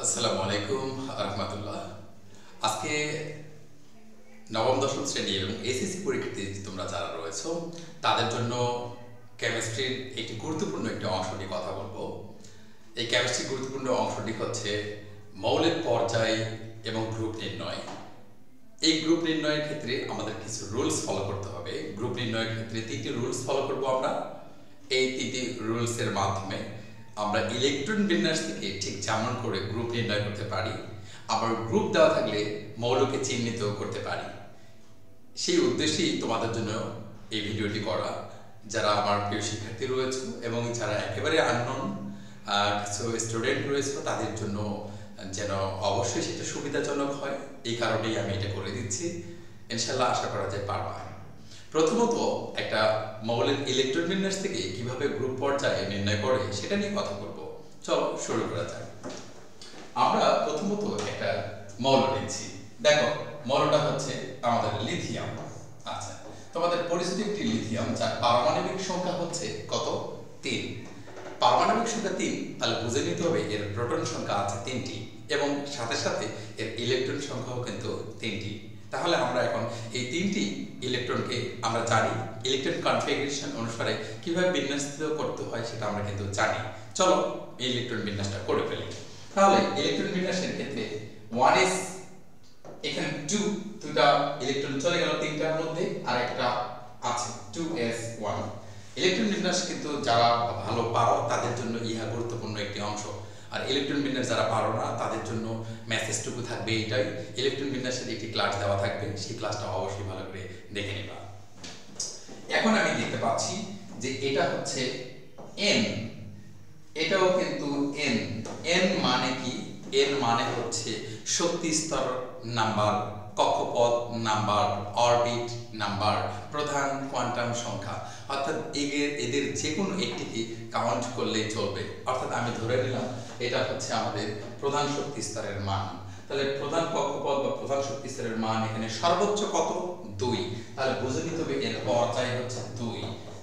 আসসালামু আলাইকুম রহমতুল্লাহ। আজকে নবম দশম শ্রেণী এবং এসএসসি পরীক্ষার্থী তোমরা যারা রয়েছো তাদের জন্য কেমিস্ট্রির একটি গুরুত্বপূর্ণ একটি অংশ নিয়ে কথা বলবো। এই কেমিস্ট্রির গুরুত্বপূর্ণ অংশটি হচ্ছে মৌলের পর্যায় এবং গ্রুপ নির্ণয়। এই গ্রুপ নির্ণয়ের ক্ষেত্রে আমাদের কিছু রুলস ফলো করতে হবে। গ্রুপ নির্ণয়ের ক্ষেত্রে তিনটি রুলস ফলো করব আমরা। এই তিনটি রুলসের মাধ্যমে আমরা ইলেকট্রন বিন্যাস থেকে ঠিক যেমন করে গ্রুপ নির্ণয় করতে পারি, আবার গ্রুপ দেওয়া থাকলে মৌলকে চিহ্নিত করতে পারি। সেই উদ্দেশ্যেই তোমাদের জন্য এই ভিডিওটি করা। যারা আমার প্রিয় শিক্ষার্থী রয়েছে এবং যারা একেবারে আননোন কিছু স্টুডেন্ট রয়েছে তাদের জন্য যেন অবশ্যই সেটা সুবিধাজনক হয়, এই কারণেই আমি এটা করে দিচ্ছি। ইনশাল্লাহ আশা করা যায় পারবা। প্রথমত একটা মৌলের ইলেকট্রন বিন্যাস থেকে কিভাবে গ্রুপ পর্যায়ে নির্ণয় করে সেটা নিয়ে কথা বলবো। চলো শুরু করা যাক। আমরা প্রথমত একটা মৌল নিচ্ছি। দেখো মৌলটা হচ্ছে আমাদের লিথিয়াম। আচ্ছা, তোমাদের পরিচিত একটি লিথিয়াম যার পারমাণবিক সংখ্যা হচ্ছে কত? 3। পারমাণবিক সংখ্যা 3, তাহলে বুঝে নিতে হবে এর প্রোটন সংখ্যা আছে 3টি এবং সাথে সাথে এর ইলেকট্রন সংখ্যাও কিন্তু 3টি। তাহলে আমরা এখন এই 3টি ইলেকট্রনকে আমরা জানি, ইলেকট্রন কনফিগারেশন অনুসারে কিভাবে বিন্যস্ত করতে হয় সেটা আমরা কিন্তু জানি। চলো এই ইলেকট্রন বিন্যাসটা করে ফেলি। তাহলে ইলেকট্রন বিন্যাসের ক্ষেত্রে 1s, এখানে 2টা ইলেকট্রন চলে গেল 3টার মধ্যে, আর একটা আছে 2s1। ইলেকট্রন বিন্যাস কিন্তু যারা ভালো পারো তাদের জন্য ইহা গুরুত্বপূর্ণ একটি অংশ, আর ইলেকট্রন বিন্যাস যারা পারো না তাদের জন্য মেসেজটুকু থাকবে এইটাই। ইলেকট্রন বিন্যাসের একটি ক্লাস দেওয়া থাকবে, সেই ক্লাসটা অবশ্যই ভালো করে দেখে নেবা। এখন আমি দেখতে পাচ্ছি যে এটা হচ্ছে n, এটাও কিন্তু n। n মানে কি? n মানে হচ্ছে শক্তি স্তর নাম্বার, কক্ষপথ নাম্বার, অরবিট নাম্বার, প্রধান কোয়ান্টাম সংখ্যা। অর্থাৎ এদের যে কোনো একটিকে কাউন্ট করলেই চলবে। অর্থাৎ আমি ধরে নিলাম এটা হচ্ছে আমাদের প্রধান শক্তি স্তরের মান। তাহলে প্রধান কক্ষপথ বা প্রধান শক্তি স্তরের মান এখানে সর্বোচ্চ কত? 2। তাহলে বুঝে নিতে হবে এর পর্যায় হচ্ছে 2।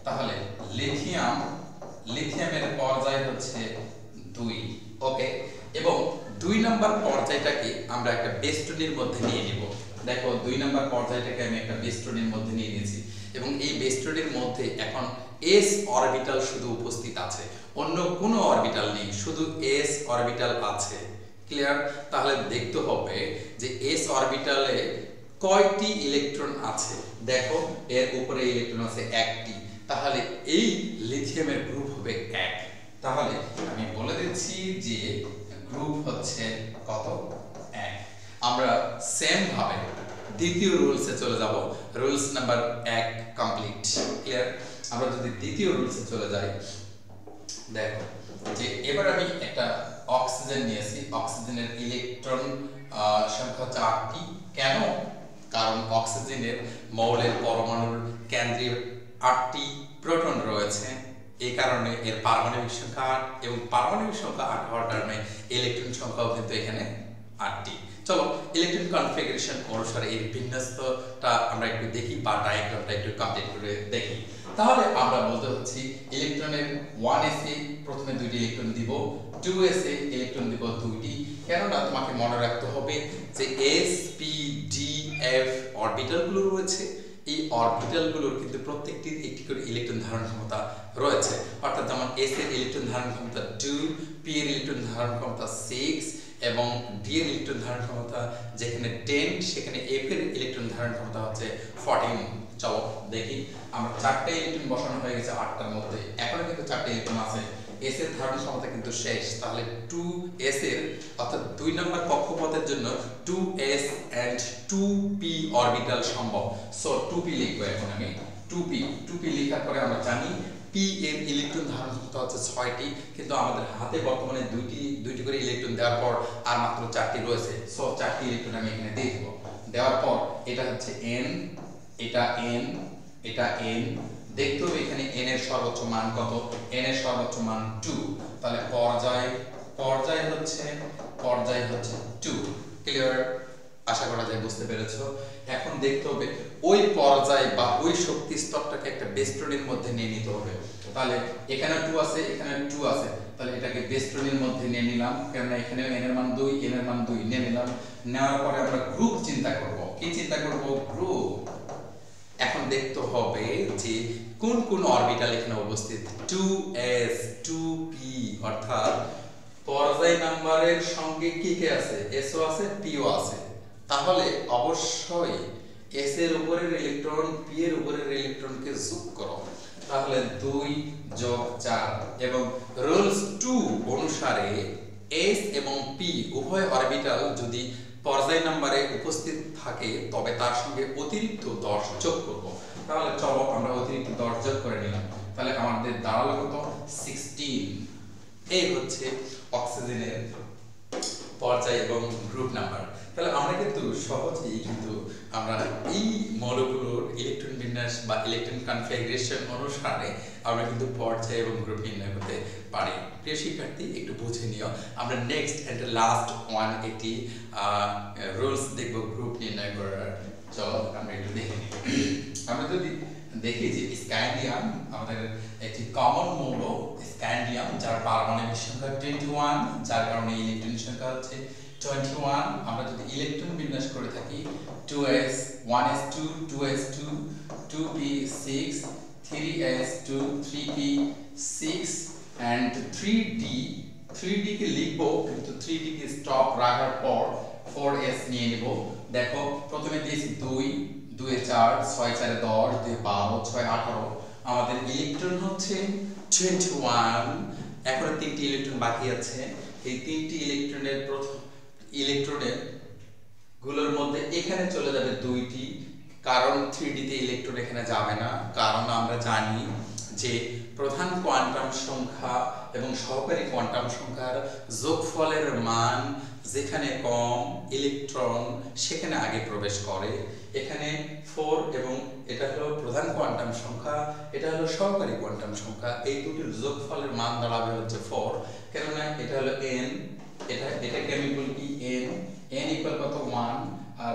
তাহলে লিথিয়ামের পর্যায় হচ্ছে 2। ওকে, এবং 2 নম্বর পর্যায়টাকে আমরা একটা বেস্টনির মধ্যে নিয়ে নিব। দেখো 2 নম্বর পর্যায়টাকে আমি একটা বেস্টনির মধ্যে নিয়ে নিয়েছি এবং এই বেস্টনির মধ্যে এখন s অরবিটাল শুধু উপস্থিত আছে, অন্য কোনো অরবিটাল নেই, শুধু s অরবিটাল আছে। ক্লিয়ার? তাহলে দেখতে হবে যে s অরবিটালে কয়টি ইলেকট্রন আছে। দেখো এর উপরে ইলেকট্রন আছে 1টি, তাহলে এই লিথিয়ামের গ্রুপ হবে 1। তাহলে আমি বলে দিচ্ছি যে গ্রুপ হচ্ছে কত? 1। আমরা সেম ভাবে দ্বিতীয় রুলসে চলে যাব। Rules number 1 complete. ক্লিয়ার? আমরা যদি দ্বিতীয় রুলসে চলে যাই, দেখো যে এবার আমি একটা অক্সিজেন নিয়েছি। অক্সিজেনের ইলেকট্রন সংখ্যা হচ্ছে 8টি। কেন? কারণ অক্সিজেনের মৌলের পরমাণুর কেন্দ্রে 8টি প্রোটন রয়েছে, এই কারণে এর পারমাণবিক সংখ্যা 8 এবং পারমাণবিক সংখ্যা 8 হওয়ার কারণে ইলেকট্রন সংখ্যাও কিন্তু এখানে 8টি। চলো ইলেকট্রন কনফিগারেশন অনুসারে এর বিন্যাসটা আমরা একটু দেখি বা ডায়াগ্রামটা একটু কমপ্লিট করে দেখি। তাহলে আমরা বলতে হচ্ছি ইলেকট্রনের 1s এ প্রথমে 2টি ইলেকট্রন দিব, 2s এ ইলেকট্রন দিব 2টি। কেননা তোমাকে মনে রাখতে হবে যে s p d f অরবিটালগুলো রয়েছে, এই অরবিটালগুলোর কিন্তু প্রত্যেকটির একটি করে ইলেকট্রন ধারণ ক্ষমতা রয়েছে। অর্থাৎ যেমন s এর ইলেকট্রন ধারণ ক্ষমতা 2, p এর ইলেকট্রন ধারণ ক্ষমতা 6 এবং d এর ইলেকট্রন ধারণ ক্ষমতা যেখানে 10 সেখানে f এর ইলেকট্রন ধারণ ক্ষমতা হচ্ছে 14। চলো দেখি, আমরা 4টে ইলেকট্রন বসানো হয়ে গেছে 8টার মধ্যে, এখনো কিন্তু 4টে ইলেকট্রন আছে। s এর ধারণ ক্ষমতা কিন্তু শেষ, তাহলে 2s এর অর্থাৎ 2 নম্বর কক্ষপথের জন্য 2s and 2p অরবিটাল সম্ভব। সো 2p লিখবো এখন আমি। 2p লেখার পরে আমরা জানি p এর ইলেকট্রন ধারণ ক্ষমতা হচ্ছে 6টি, কিন্তু আমাদের হাতে বর্তমানে দুইটি করে ইলেকট্রন দেওয়ার পর আর মাত্র 4টি রয়েছে। সো 4টি ইলেকট্রন আমি এখানে দিয়ে দেব। দেওয়ার পর এটা হচ্ছে n, এটা n, এটা n। দেখতে হবে এখানে n এর সর্বোচ্চ মান কত? n এর সর্বোচ্চ মান 2। তাহলে পর্যায় হচ্ছে 2। ক্লিয়ার? আশা করা যায় বুঝতে পেরেছো। এখন দেখতে হবে ওই পর্যায় বা ওই শক্তি স্তরটাকে একটা বেস্টনের মধ্যে নিয়ে নিতে হবে। তাহলে এখানে 2 আছে, এখানে 2 আছে, তাহলে এটাকে বেস্টনের মধ্যে নিয়ে নিলাম, কারণ এখানে n এর মান 2, n এর মান 2 নিয়ে নিলাম। নেওয়ার পরে আমরা গ্রুপ চিন্তা করব। কি চিন্তা করব? গ্রুপ। এখন দেখতে হবে যে কোন কোন অরবিটাল এখানে উপস্থিত। 2s 2p অর্থাৎ পর্যায় নাম্বারের সঙ্গে কি কি আছে? s ও আছে, p ও আছে। তাহলে অবশ্যই s এর উপরের ইলেকট্রন p এর উপরের ইলেকট্রনকে যোগ করো। তাহলে 2 যোগ 4 এবং রুলস 2 অনুসারে s এবং p উভয় অরবিটাল যদি পর্যায় নাম্বারে উপস্থিত থাকে তবে তার সঙ্গে অতিরিক্ত 10 যোগ করব। তাহলে চলো আমরা অতিরিক্ত 10 যোগ করে নিলাম। তাহলে আমাদের দাঁড়ালো কত? 16। এই হচ্ছে অক্সিজেনের পর্যায় এবং গ্রুপ নাম্বার। তাহলে আমরা কিন্তু সহজেই কিন্তু আমরা এই মৌলগুলোর ইলেকট্রন বিন্যাস বা ইলেকট্রন কনফিগারেশন অনুসারে আমরা কিন্তু পর্যায় এবং গ্রুপ নির্ণয় করতে পারি। প্রিয় শিক্ষার্থী, একটু বুঝে নিও। আমরা নেক্সট এন্ড লাস্ট ওয়ান একটি রুলস দেখব গ্রুপ নির্ণয় করার। চলো আমরা একটু দেখে নিই। আমরা যদি দেখি যে স্ক্যান্ডিয়াম আমাদের একটি কমন মৌল, স্ক্যান্ডিয়াম, যার পারমাণবিক সংখ্যা 21, যার কারণে ইলেকট্রন সংখ্যা হচ্ছে 21। আমরা যদি ইলেকট্রন বিন্যাস করে থাকি 2s 1s2 2s2 2p6 3s2 3p 6 and 3d কে লিখবো, কিন্তু 3d কে স্টপ রাখার পর 4s নিয়ে নেব। দেখো প্রথমে দিয়েছি 2 2 এ 4 6 4 এ 10 2 12 6 18। আমাদের ইলেকট্রন হচ্ছে 21। এখন তিনটি ইলেকট্রন বাকি আছে। এই তিনটি ইলেকট্রনের প্রথম ইলেকট্রনের গুলোর মধ্যে এখানে চলে যাবে 2টি, কারণ 3d তে ইলেকট্রন এখানে যাবে না। কারণ আমরা জানি যে প্রধান কোয়ান্টাম সংখ্যা এবং সহকারী কোয়ান্টাম সংখ্যার যোগফলের মান যেখানে কম, ইলেকট্রন সেখানে আগে প্রবেশ করে। এখানে 4 এবং এটা হলো প্রধান কোয়ান্টাম সংখ্যা, এটা হলো সহকারী কোয়ান্টাম সংখ্যা। এই দুটির যোগফলের মান দাঁড়াবে হচ্ছে 4, কেননা এটা হলো n, এটা কেমিক্যাল কি n ইকুয়াল কত 1 আর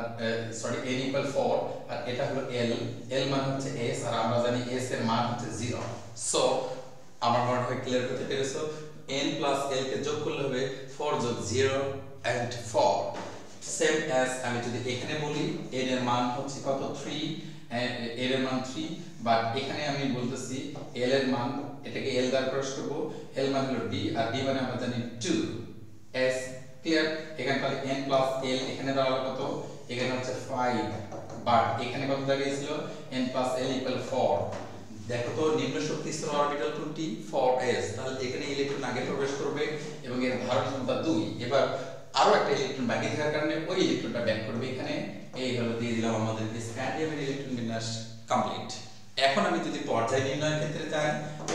সরি n ইকুয়াল 4 আর এটা হলো l মান হচ্ছে s আর আমরা জানি s এর মান হচ্ছে 0। সো আমার মনে হয় ক্লিয়ার করতে পেরেছো। n প্লাস l কে যোগ করলে হবে 4 যোগ 0 and 4, সেম অ্যাজ আমি যদি এখানে বলি n এর মান হচ্ছে কত 3, l এর মান 3, বাট এখানে আমি বলতেছি l এর মান, এটাকে l দ্বারা ক্রস করব, l মান হলো d আর d মানে আমরা জানি 2 s। ক্লিয়ার? এখানে তাহলে n প্লাস l এখানে দাঁড়ালো কত? এখানে হচ্ছে 5, বাট এখানে কত দাঁড়িয়েছিল? n plus l equal 4। দেখো তো নিম্ন শক্তি স্তর অরবিটাল কোনটি? 4s। তাহলে এখানে ইলেকট্রন আগে প্রবেশ করবে এবং এর ধারণ ক্ষমতা 2। এবার আরো একটা ইলেকট্রন বাকি থাকার কারণে ওই ইলেকট্রনটা ব্যাক করবে এখানে। এই হলো দিয়ে দিলাম আমাদের স্ক্যান্ডিয়ামের ইলেকট্রন বিন্যাস কমপ্লিট। এখন আমি যদি পর্যায় নির্ণয়ের ক্ষেত্রে যাই,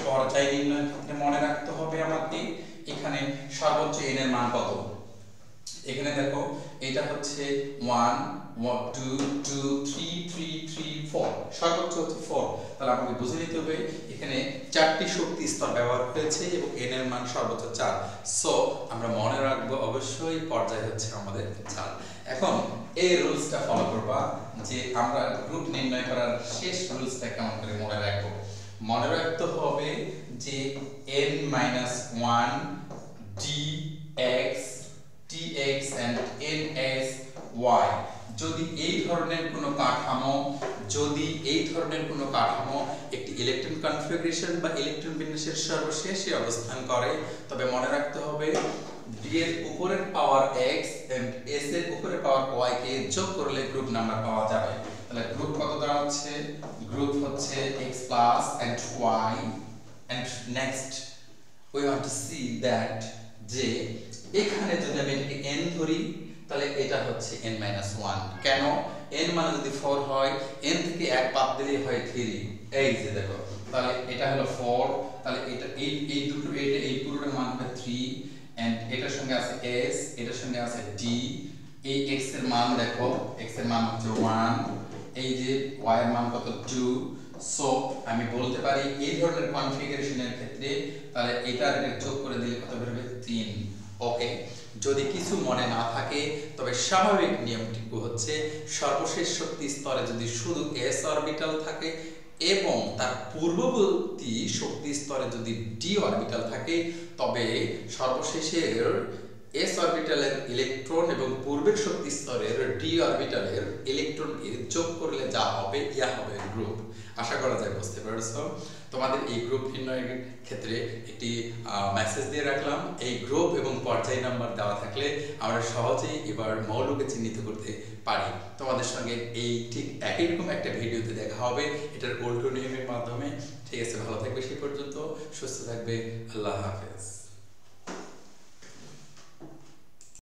পর্যায় নির্ণয়ের ক্ষেত্রে মনে রাখতে হবে আমাকে এখানে সর্বোচ্চ n এর মান কত। এখানে দেখো এটা হচ্ছে 1 2 2 3 3 3 4, সর্বোচ্চ হচ্ছে 4। তাহলে আমাকে বুঝে নিতে হবে এখানে 4টি শক্তি স্তর ব্যবহার হয়েছে এবং n এর মান সর্বোচ্চ 4। সো আমরা মনে রাখবো অবশ্যই পর্যায় হচ্ছে আমাদের 4। এখন এই রুলসটা ফলো করবা যে আমরা গ্রুপ নির্ণয় করার শেষ রুলসটা কেমন করে মনে রাখবো। মনে রাখতে হবে যে n-1 dx tx and nsy যদি এই ধরনের কোনো কাঠামো একটি ইলেকট্রন কনফিগারেশন বা ইলেকট্রন বিন্যাসের সর্বশেষে অবস্থান করে, তবে মনে রাখতে হবে d এর উপরের পাওয়ার x এবং s এর উপরের পাওয়ার y কে যোগ করলে গ্রুপ নাম্বার পাওয়া যাবে। তাহলে গ্রুপ কত দাঁড়াচ্ছে? গ্রুপ হচ্ছে x plus and y, and next we want to see that যে এখানে যদি আমি এটাকে n ধরি তাহলে এটা হচ্ছে n-1। কেন? n মানে যদি 4 হয়, n থেকে 1 বাদ দিলেই হয় 3। এই যে দেখো, তাহলে এটা হলো 4, তাহলে এটা এই দুটো এই পুরোটার মান হবে 3 এন্ড এটার সঙ্গে আছে s, এটার সঙ্গে আছে d। এই x এর মান দেখো, x এর মান হচ্ছে 1, এই যে y এর মান কত 2। সো আমি বলতে পারি এই ধরনের কনফিগারেশনের ক্ষেত্রে তাহলে এটা যোগ করে দিলে কত বের হবে 3। ওকে, যদি কিছু মনে না থাকে তবে স্বাভাবিক নিয়মটুকু হচ্ছে সর্বশেষ শক্তি স্তরে যদি শুধু s অরবিটাল থাকে এবং তার পূর্ববর্তী শক্তি স্তরে যদি d অরবিটাল থাকে, তবে সর্বশেষের s অরবিটালের ইলেকট্রন এবং পূর্বের শক্তি স্তরের d অরবিটালের ইলেকট্রনকে যোগ করলে যা হবে ইয়া হবে গ্রুপ। আশা করা যায় বুঝতে পারছো। তোমাদের এই গ্রুপ নির্ণয়ের ক্ষেত্রে একটি মেসেজ দিয়ে রাখলাম। এই গ্রুপ এবং পর্যায় নাম্বার দেওয়া থাকলে আমরা সহজেই এবার মৌলকে চিহ্নিত করতে পারি। তোমাদের সঙ্গে এই ঠিক একই রকম একটা ভিডিওতে দেখা হবে এটার উল্টো নিয়মের মাধ্যমে। ঠিক আছে, ভালো থাকবে সেই পর্যন্ত, সুস্থ থাকবে, আল্লাহ হাফেজ।